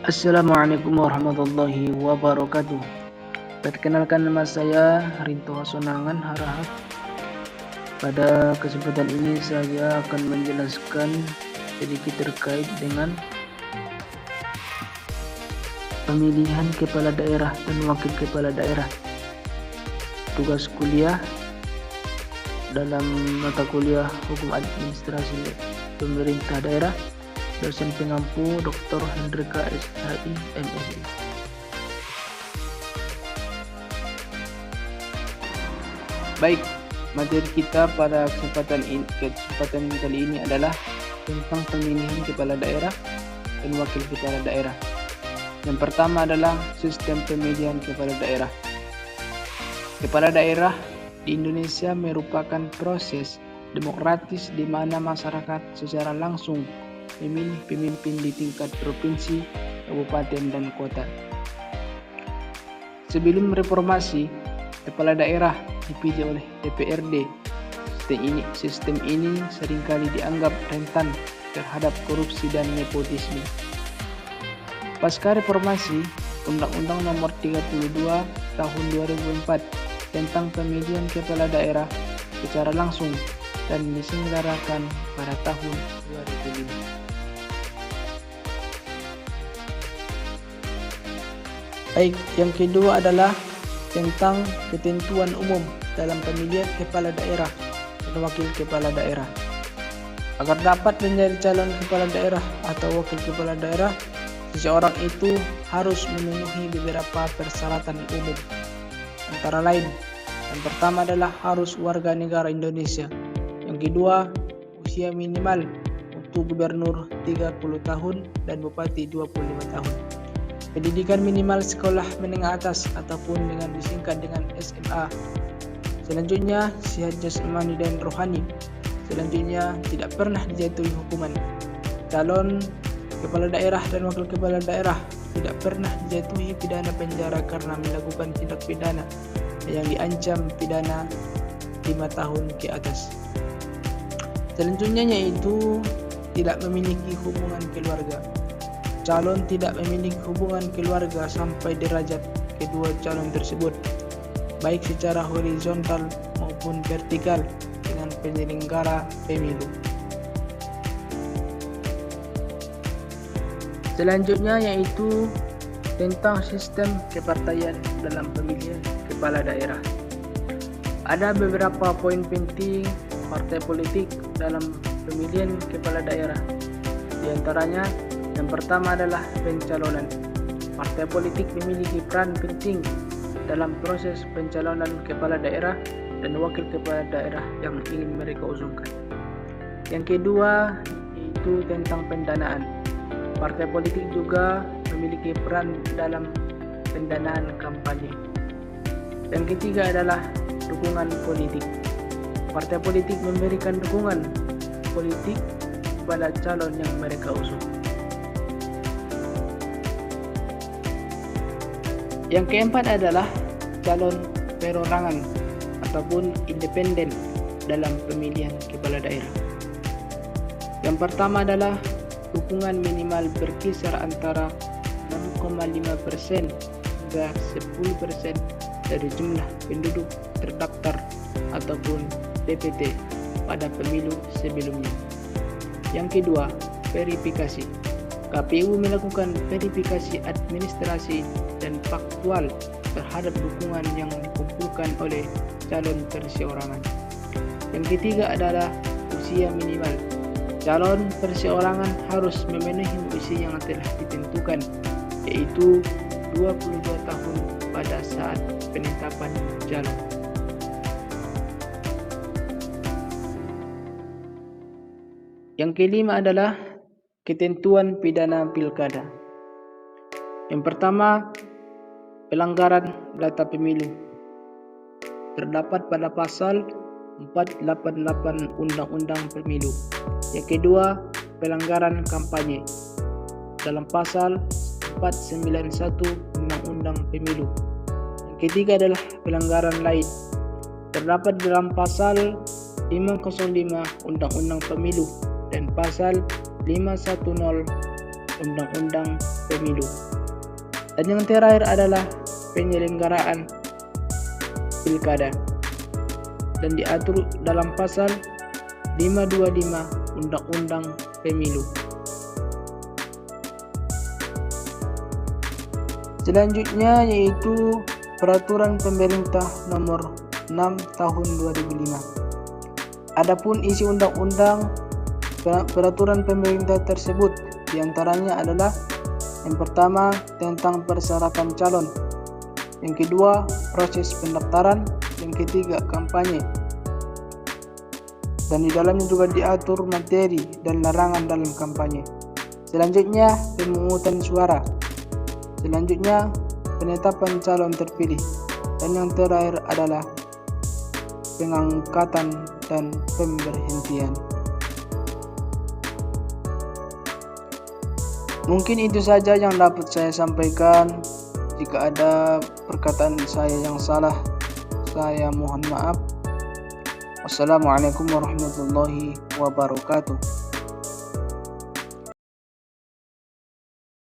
Assalamualaikum warahmatullahi wabarakatuh. Perkenalkan, nama saya Rinto Sonangan Harahap. Pada kesempatan ini saya akan menjelaskan sedikit terkait dengan pemilihan kepala daerah dan wakil kepala daerah. Tugas kuliah dalam mata kuliah Hukum Administrasi Pemerintah Daerah, dosen pengampu Dr. Hendrika SHI MSI. Baik, materi kita pada kesempatan kali ini adalah tentang pemilihan kepala daerah dan wakil kepala daerah. Yang pertama adalah sistem pemilihan kepala daerah. Kepala daerah di Indonesia merupakan proses demokratis di mana masyarakat secara langsung memilih pemimpin di tingkat provinsi, kabupaten, dan kota. Sebelum reformasi, kepala daerah dipilih oleh DPRD. Sistem ini seringkali dianggap rentan terhadap korupsi dan nepotisme. Pasca reformasi, Undang-Undang Nomor 32 Tahun 2004 tentang pemilihan kepala daerah secara langsung dan diselenggarakan pada tahun 2005. Baik, yang kedua adalah tentang ketentuan umum dalam pemilihan kepala daerah dan wakil kepala daerah. Agar dapat menjadi calon kepala daerah atau wakil kepala daerah, seseorang itu harus memenuhi beberapa persyaratan umum. Antara lain, yang pertama adalah harus warga negara Indonesia. Yang kedua, usia minimal untuk gubernur 30 tahun dan bupati 25 tahun. Pendidikan minimal sekolah menengah atas ataupun dengan disingkat dengan SMA. Selanjutnya, sehat jasmani dan rohani. Selanjutnya, tidak pernah dijatuhi hukuman. Calon kepala daerah dan wakil kepala daerah tidak pernah dijatuhi pidana penjara karena melakukan tindak pidana yang diancam pidana 5 tahun ke atas. Selanjutnya yaitu tidak memiliki hubungan keluarga. Calon tidak memiliki hubungan keluarga sampai derajat kedua calon tersebut, baik secara horizontal maupun vertikal dengan penyelenggara pemilu. Selanjutnya yaitu tentang sistem kepartaian dalam pemilihan kepala daerah. Ada beberapa poin penting partai politik dalam pemilihan kepala daerah. Di antaranya, yang pertama adalah pencalonan. Partai politik memiliki peran penting dalam proses pencalonan kepala daerah dan wakil kepala daerah yang ingin mereka usungkan. Yang kedua yaitu tentang pendanaan. Partai politik juga memiliki peran dalam pendanaan kampanye. Yang ketiga adalah dukungan politik. Partai politik memberikan dukungan politik kepada calon yang mereka usung. Yang keempat adalah calon perorangan ataupun independen dalam pemilihan kepala daerah. Yang pertama adalah dukungan minimal berkisar antara 6,5% hingga 10% dari jumlah penduduk terdaftar ataupun DPT pada pemilu sebelumnya. Yang kedua, verifikasi. KPU melakukan verifikasi administrasi dan faktual terhadap dukungan yang dikumpulkan oleh calon perseorangan. Yang ketiga adalah usia minimal. Calon perseorangan harus memenuhi usia yang telah ditentukan, yaitu 22 tahun pada saat penetapan calon. Yang kelima adalah ketentuan pidana pilkada. Yang pertama, pelanggaran data pemilu. Terdapat pada pasal 488 Undang-Undang Pemilu. Yang kedua, pelanggaran kampanye dalam pasal 491 Undang-Undang Pemilu. Yang ketiga adalah pelanggaran lain. Terdapat dalam pasal 505 Undang-Undang Pemilu dan pasal 510 Undang-Undang Pemilu. Dan yang terakhir adalah penyelenggaraan pilkada dan diatur dalam pasal 525 Undang-Undang Pemilu. Selanjutnya yaitu Peraturan Pemerintah Nomor 6 Tahun 2005. Adapun isi undang-undang peraturan pemerintah tersebut diantaranya adalah yang pertama tentang persyaratan calon, yang kedua proses pendaftaran, yang ketiga kampanye, dan di dalamnya juga diatur materi dan larangan dalam kampanye. Selanjutnya pemungutan suara, selanjutnya penetapan calon terpilih, dan yang terakhir adalah pengangkatan dan pemberhentian. Mungkin itu saja yang dapat saya sampaikan. Jika ada perkataan saya yang salah, saya mohon maaf. Wassalamualaikum warahmatullahi wabarakatuh.